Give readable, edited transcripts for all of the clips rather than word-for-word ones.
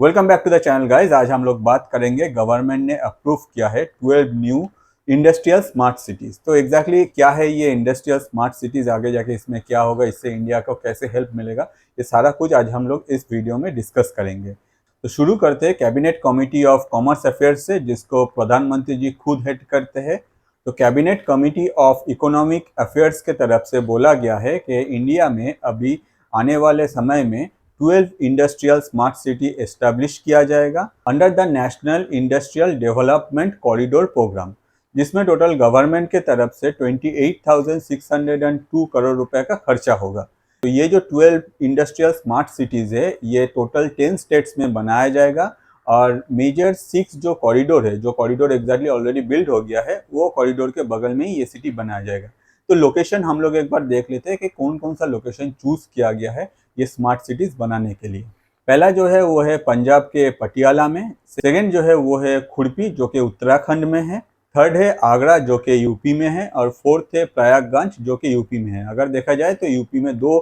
Welcome back to the channel guys. आज हम लोग बात करेंगे, गवर्नमेंट ने अप्रूव किया है 12 न्यू इंडस्ट्रियल स्मार्ट सिटीज़। तो एग्जैक्टली क्या है ये इंडस्ट्रियल स्मार्ट सिटीज़, आगे जाके इसमें क्या होगा, इससे इंडिया को कैसे हेल्प मिलेगा, ये सारा कुछ आज हम लोग इस वीडियो में डिस्कस करेंगे। तो शुरू करते हैं cabinet committee of commerce affairs से, जिसको प्रधानमंत्री जी खुद हेड करते हैं। तो cabinet committee of economic affairs के तरफ से बोला गया है कि इंडिया में अभी आने वाले समय में 12 इंडस्ट्रियल स्मार्ट सिटी एस्टेब्लिश किया जाएगा under the national industrial development corridor programme, जिसमें टोटल गवर्नमेंट के तरफ से 28,602 करोड़ रुपए का खर्चा होगा। तो ये जो 12 इंडस्ट्रियल स्मार्ट सिटीज़ है, ये टोटल 10 स्टेट्स में बनाया जाएगा और मेजर 6 जो कॉरिडोर है, जो कॉरिडोर एग्जैक्टली ऑलरेडी बिल्ड हो गया है, वो कॉरिडोर के बगल में ही ये सिटी बनाया जाएगा। तो लोकेशन हम लोग एक बार देख लेते हैं कि कौन कौन सा लोकेशन चूज किया गया है ये स्मार्ट सिटीज बनाने के लिए। पहला जो है वो है पंजाब के पटियाला में, सेकंड जो है वो है खुरपी जो कि उत्तराखंड में है, थर्ड है आगरा जो कि यूपी में है, और फोर्थ है प्रयागराज जो कि यूपी में है। अगर देखा जाए तो यूपी में 2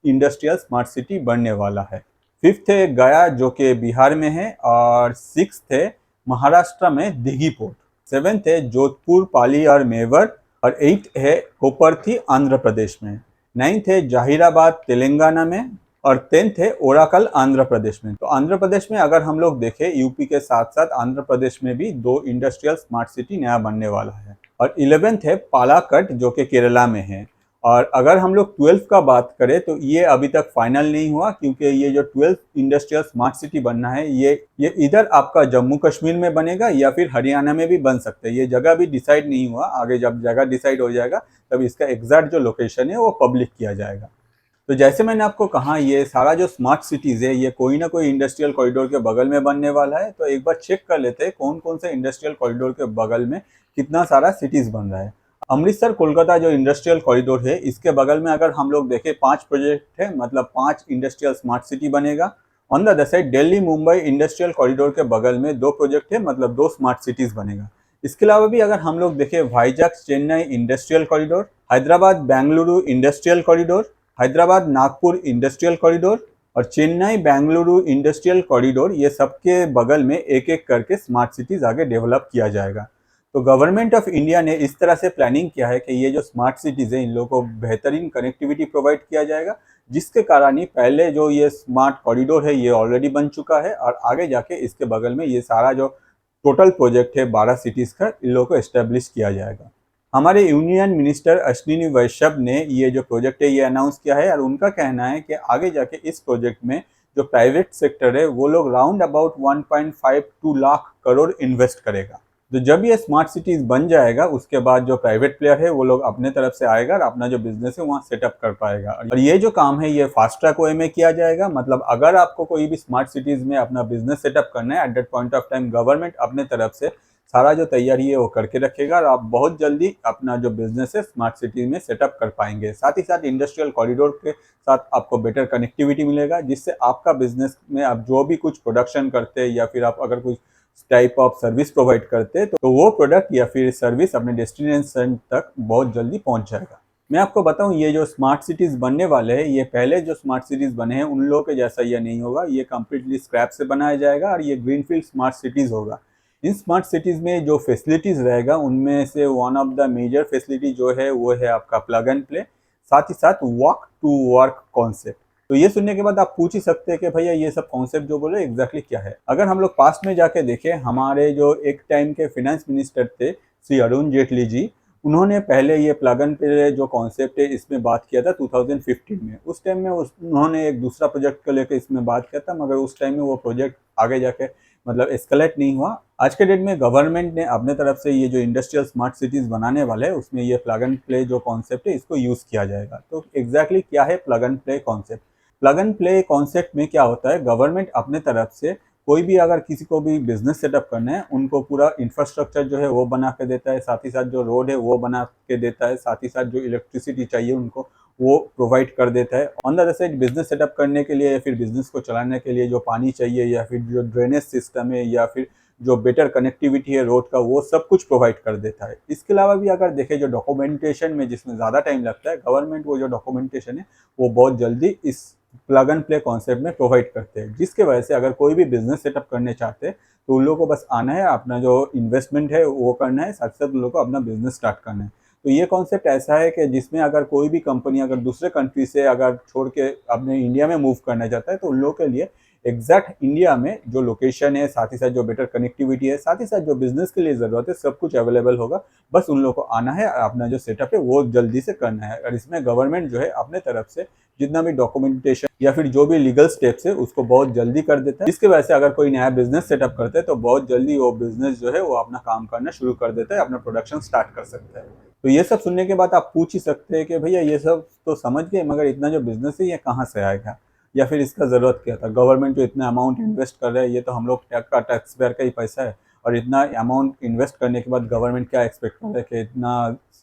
इंडस्ट्रियल स्मार्ट सिटी बनने वाला है। फिफ्थ है गया जो कि बिहार में है, और सिक्स्थ है महाराष्ट्र में दिघी पोर्ट, सेवेंथ है जोधपुर पाली और मेवर, और 8th है कोपरथी आंध्र प्रदेश में, 9th है जहीराबाद तेलंगाना में, और 10th है ओराकल आंध्र प्रदेश में। तो आंध्र प्रदेश में अगर हम लोग देखें, यूपी के साथ साथ आंध्र प्रदेश में भी 2 इंडस्ट्रियल स्मार्ट सिटी नया बनने वाला है। और 11th है पालाकट जो कि केरला में है। और अगर हम लोग 12th का बात करें तो ये अभी तक फाइनल नहीं हुआ, क्योंकि ये जो 12th इंडस्ट्रियल स्मार्ट सिटी बनना है, ये इधर आपका जम्मू कश्मीर में बनेगा या फिर हरियाणा में भी बन सकता है। ये जगह भी डिसाइड नहीं हुआ, आगे जब जगह डिसाइड हो जाएगा तब इसका एग्जैक्ट जो लोकेशन है वो पब्लिक किया जाएगा। तो जैसे मैंने आपको कहा, ये सारा जो स्मार्ट सिटीज़ है ये कोई ना कोई इंडस्ट्रियल कॉरिडोर के बगल में बनने वाला है। तो एक बार चेक कर लेते हैं कौन कौन से इंडस्ट्रियल कॉरिडोर के बगल में कितना सारा सिटीज़ बन रहा है। अमृतसर कोलकाता जो इंडस्ट्रियल कॉरिडोर है, इसके बगल में अगर हम लोग देखें 5 प्रोजेक्ट है, मतलब 5 इंडस्ट्रियल स्मार्ट सिटी बनेगा। On the other side Delhi Mumbai industrial corridor के बगल में 2 प्रोजेक्ट है, मतलब 2 स्मार्ट सिटीज बनेगा। इसके अलावा भी अगर हम लोग देखें Vizag Chennai industrial corridor, Hyderabad Bengaluru industrial corridor, Hyderabad Nagpur industrial corridor और चेन्नई बेंगलुरु इंडस्ट्रियल कॉरिडोर, ये सबके बगल में एक एक करके स्मार्ट सिटीज आगे डेवलप किया जाएगा। तो गवर्नमेंट ऑफ इंडिया ने इस तरह से प्लानिंग किया है कि ये जो स्मार्ट सिटीज़ हैं, इन लोगों को बेहतरीन कनेक्टिविटी प्रोवाइड किया जाएगा, जिसके कारण ही पहले जो ये स्मार्ट कॉरिडोर है ये ऑलरेडी बन चुका है, और आगे जाके इसके बगल में ये सारा जो टोटल प्रोजेक्ट है 12 सिटीज़ का, इन लोगों को एस्टेब्लिश किया जाएगा। हमारे यूनियन मिनिस्टर अश्विनी वैष्णव ने ये जो प्रोजेक्ट है ये अनाउंस किया है, और उनका कहना है कि आगे जाके इस प्रोजेक्ट में जो प्राइवेट सेक्टर है वो लोग round about 1.52 lakh crore invest करेगा। तो जब ये स्मार्ट सिटीज़ बन जाएगा, उसके बाद जो प्राइवेट प्लेयर है वो लोग अपने तरफ से आएगा और अपना जो बिजनेस है वहाँ सेटअप कर पाएगा। और ये जो काम है ये फास्ट ट्रैक वे में किया जाएगा। मतलब अगर आपको कोई भी स्मार्ट सिटीज़ में अपना बिजनेस सेटअप करना है, at that point of time government अपने तरफ से सारा जो तैयारी है वो करके रखेगा, और आप बहुत जल्दी अपना जो बिजनेस है स्मार्ट सिटी में सेटअप कर पाएंगे। साथ ही साथ इंडस्ट्रियल कॉरिडोर के साथ आपको बेटर कनेक्टिविटी मिलेगा, जिससे आपका बिजनेस में आप जो भी कुछ प्रोडक्शन करते हैं या फिर आप अगर कुछ टाइप ऑफ सर्विस प्रोवाइड करते हैं, तो वो प्रोडक्ट या फिर सर्विस अपने डेस्टिनेशन तक बहुत जल्दी पहुंच जाएगा। मैं आपको बताऊं, ये जो स्मार्ट सिटीज़ बनने वाले हैं, ये पहले जो स्मार्ट सिटीज़ बने हैं उन लोगों के जैसा ये नहीं होगा। ये कम्प्लीटली स्क्रैप से बनाया जाएगा और ये ग्रीनफील्ड स्मार्ट सिटीज़ होगा। इन स्मार्ट सिटीज़ में जो फैसिलिटीज़ रहेगा, उनमें से one of the major facility जो है वो है आपका प्लग एंड प्ले, साथ ही साथ वॉक टू वर्क कॉन्सेप्ट। तो ये सुनने के बाद आप पूछ ही सकते हैं कि भैया ये सब कॉन्सेप्ट जो बोले एग्जैक्टली क्या है। अगर हम लोग पास्ट में जाके देखें, हमारे जो एक टाइम के फाइनेंस मिनिस्टर थे श्री अरुण जेटली जी, उन्होंने पहले ये प्लग एंड प्ले जो कॉन्सेप्ट है इसमें बात किया था 2015 में। उस टाइम में उन्होंने एक दूसरा प्रोजेक्ट को लेकर इसमें बात किया था, मगर उस टाइम में वो प्रोजेक्ट आगे जाके मतलब एस्केलेट नहीं हुआ। आज के डेट में गवर्नमेंट ने अपने तरफ से ये जो इंडस्ट्रियल स्मार्ट सिटीज़ बनाने वाले हैं, उसमें ये प्लग एंड प्ले जो कॉन्सेप्ट है इसको यूज़ किया जाएगा। तो एग्जैक्टली क्या है plug and play concept? Plug and play concept में क्या होता है, गवर्नमेंट अपने तरफ से कोई भी अगर किसी को भी बिजनेस सेटअप करना है, उनको पूरा इंफ्रास्ट्रक्चर जो है वो बना के देता है, साथ ही साथ जो रोड है वो बना के देता है, साथ ही साथ जो इलेक्ट्रिसिटी चाहिए उनको वो प्रोवाइड कर देता है। On the other side business setup करने के लिए या फिर बिजनेस को चलाने के लिए जो पानी चाहिए या फिर जो ड्रेनेज सिस्टम है या फिर जो बेटर कनेक्टिविटी है रोड का, वो सब कुछ प्रोवाइड कर देता है। इसके अलावा भी अगर देखें, जो डॉक्यूमेंटेशन में जिसमें ज़्यादा टाइम लगता है, गवर्नमेंट वो जो डॉक्यूमेंटेशन है वो बहुत जल्दी इस प्लग एंड प्ले कॉन्सेप्ट में प्रोवाइड करते हैं, जिसके वजह से अगर कोई भी बिजनेस सेटअप करने चाहते हैं तो उन लोगों को बस आना है, अपना जो इन्वेस्टमेंट है वो करना है, साथ साथ उन लोगों को अपना बिजनेस स्टार्ट करना है। तो ये कॉन्सेप्ट ऐसा है कि जिसमें अगर कोई भी कंपनी अगर दूसरे कंट्री से अगर छोड़ के अपने इंडिया में मूव करना चाहता है तो उन लोगों के लिए एग्जैक्ट इंडिया में जो लोकेशन है, साथ ही साथ जो बेटर कनेक्टिविटी है, साथ ही साथ जो बिजनेस के लिए ज़रूरत है, सब कुछ अवेलेबल होगा। बस उन लोगों को आना है, अपना जो सेटअप है वो जल्दी से करना है। और इसमें गवर्नमेंट जो है अपने तरफ से जितना भी डॉक्यूमेंटेशन या फिर जो भी लीगल स्टेप्स है उसको बहुत जल्दी कर देता है, जिसकी वजह से अगर कोई नया बिजनेस सेटअप करते हैं तो बहुत जल्दी वो बिजनेस जो है वो अपना काम करना शुरू कर देता है, अपना प्रोडक्शन स्टार्ट कर सकता है। तो ये सब सुनने के बाद आप पूछ ही सकते हैं कि भैया ये सब तो समझ गए, मगर इतना जो बिजनेस है ये कहाँ से आएगा, या फिर इसका ज़रूरत क्या था। गवर्नमेंट जो इतना अमाउंट इन्वेस्ट कर रहा है, ये तो हम लोग टैक्स पेयर का ही पैसा है, और इतना अमाउंट इन्वेस्ट करने के बाद गवर्नमेंट क्या एक्सपेक्ट कर रहा है कि इतना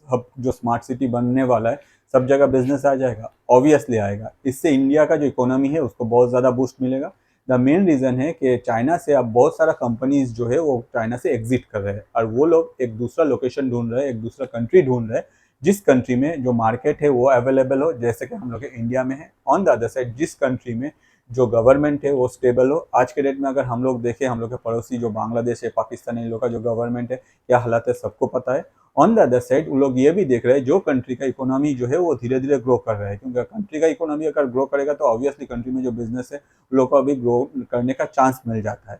हब जो स्मार्ट सिटी बनने वाला है सब जगह बिजनेस आ जाएगा। ऑब्वियसली आएगा। इससे इंडिया का जो इकोनॉमी है उसको बहुत ज़्यादा बूस्ट मिलेगा। द मेन रीज़न है कि चाइना से अब बहुत सारा कंपनीज जो है वो चाइना से एग्जिट कर रहे हैं, और वो लोग एक दूसरा लोकेशन ढूंढ रहे हैं, एक दूसरा कंट्री ढूंढ रहे हैं जिस कंट्री में जो मार्केट है वो अवेलेबल हो, जैसे कि हम लोग के इंडिया में है। ऑन द अदर साइड जिस कंट्री में जो गवर्नमेंट है वो स्टेबल हो। आज के डेट में अगर हम लोग देखें, हम लोग के पड़ोसी जो बांग्लादेश है, पाकिस्तान है, इन लोग का जो गवर्नमेंट है क्या हालात है सबको पता है। ऑन द अदर साइड वो लोग ये भी देख रहे हैं जो कंट्री का इकोनॉमी जो है वो धीरे धीरे ग्रो कर रहा है, क्योंकि कंट्री का इकोनॉमी अगर ग्रो करेगा तो ऑब्वियसली कंट्री में जो बिजनेस है लोग को अभी ग्रो करने का चांस मिल जाता है।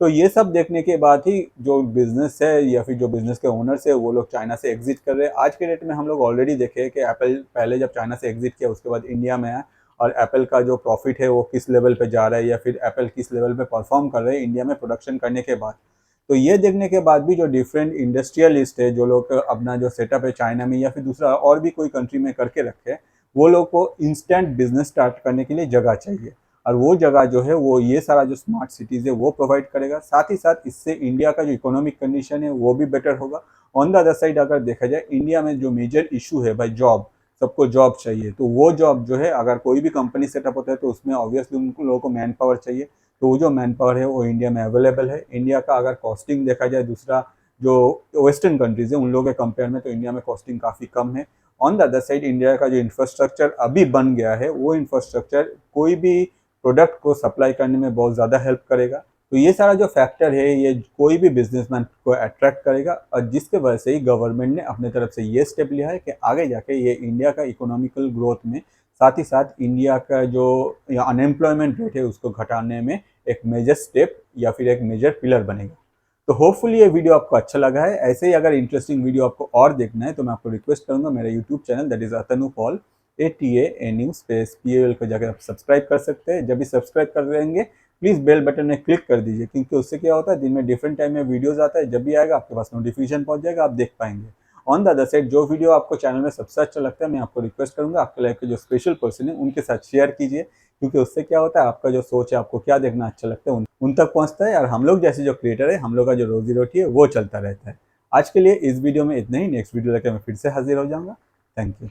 तो ये सब देखने के बाद ही जो बिजनेस है या फिर जो बिजनेस के ओनर्स है वो लोग चाइना से एग्जिट कर रहे हैं। आज के डेट में हम लोग ऑलरेडी देखे कि एप्पल पहले जब चाइना से एग्जिट किया उसके बाद इंडिया में आया, और एप्पल का जो प्रॉफिट है वो किस लेवल पे जा रहा है या फिर एप्पल किस लेवल पे परफॉर्म कर रहे हैं इंडिया में प्रोडक्शन करने के बाद। तो ये देखने के बाद भी जो डिफरेंट इंडस्ट्रियलिस्ट है, जो लोग अपना जो सेटअप है चाइना में या फिर दूसरा और भी कोई कंट्री में करके रखे, वो लोग को इंस्टेंट बिजनेस स्टार्ट करने के लिए जगह चाहिए, और वो जगह जो है वो ये सारा जो स्मार्ट सिटीज़ है वो प्रोवाइड करेगा। साथ ही साथ इससे इंडिया का जो इकोनॉमिक कंडीशन है वो भी बेटर होगा। ऑन द अदर साइड अगर देखा जाए, इंडिया में जो मेजर इशू है भाई जॉब, सबको जॉब चाहिए, तो वो जॉब जो है अगर कोई भी कंपनी सेटअप होता है तो उसमें ऑब्वियसली उन लोगों को मैन पावर चाहिए। तो वो जो मैन पावर है वो इंडिया में अवेलेबल है। इंडिया का अगर कॉस्टिंग देखा जाए दूसरा जो वेस्टर्न कंट्रीज़ है उन लोगों के कंपेयर में, तो इंडिया में कॉस्टिंग काफ़ी कम है। On the other side India का जो इंफ्रास्ट्रक्चर अभी बन गया है वो इंफ्रास्ट्रक्चर कोई भी प्रोडक्ट को सप्लाई करने में बहुत ज़्यादा हेल्प करेगा। तो ये सारा जो फैक्टर है ये कोई भी बिजनेसमैन को अट्रैक्ट करेगा, और जिसके वजह से ही गवर्नमेंट ने अपने तरफ से ये स्टेप लिया है कि आगे जाके ये इंडिया का इकोनॉमिकल ग्रोथ में, साथ ही साथ इंडिया का जो अनएम्प्लॉयमेंट रेट है उसको घटाने में एक मेजर स्टेप या फिर एक मेजर पिलर बनेगा। तो होपफुली ये वीडियो आपको अच्छा लगा है। ऐसे ही अगर इंटरेस्टिंग वीडियो आपको और देखना है तो मैं आपको रिक्वेस्ट करूंगा, मेरा YouTube channel that is Atanu Paul ATANU space PAL को जाकर आप सब्सक्राइब कर सकते हैं। जब भी सब्सक्राइब कर देंगे प्लीज़ बेल बटन में क्लिक कर दीजिए, क्योंकि उससे क्या होता है दिन में डिफरेंट टाइम में वीडियोस आता है, जब भी आएगा आपके पास नोटिफिकेशन पहुंच जाएगा, आप देख पाएंगे। ऑन द अदर साइड जो वीडियो आपको चैनल में सबसे अच्छा लगता है मैं आपको रिक्वेस्ट करूंगा आपके लाइफ के जो स्पेशल पर्सन है उनके साथ शेयर कीजिए, क्योंकि उससे क्या होता है आपका जो सोच है, आपको क्या देखना अच्छा लगता है उन तक पहुँचता है, और हम लोग जैसे जो क्रिएटर है हम लोग का जो रोजी रोटी है वो चलता रहता है। आज के लिए इस वीडियो में इतना ही। नेक्स्ट वीडियो लेकर मैं फिर से हाजिर हो जाऊँगा। Thank you.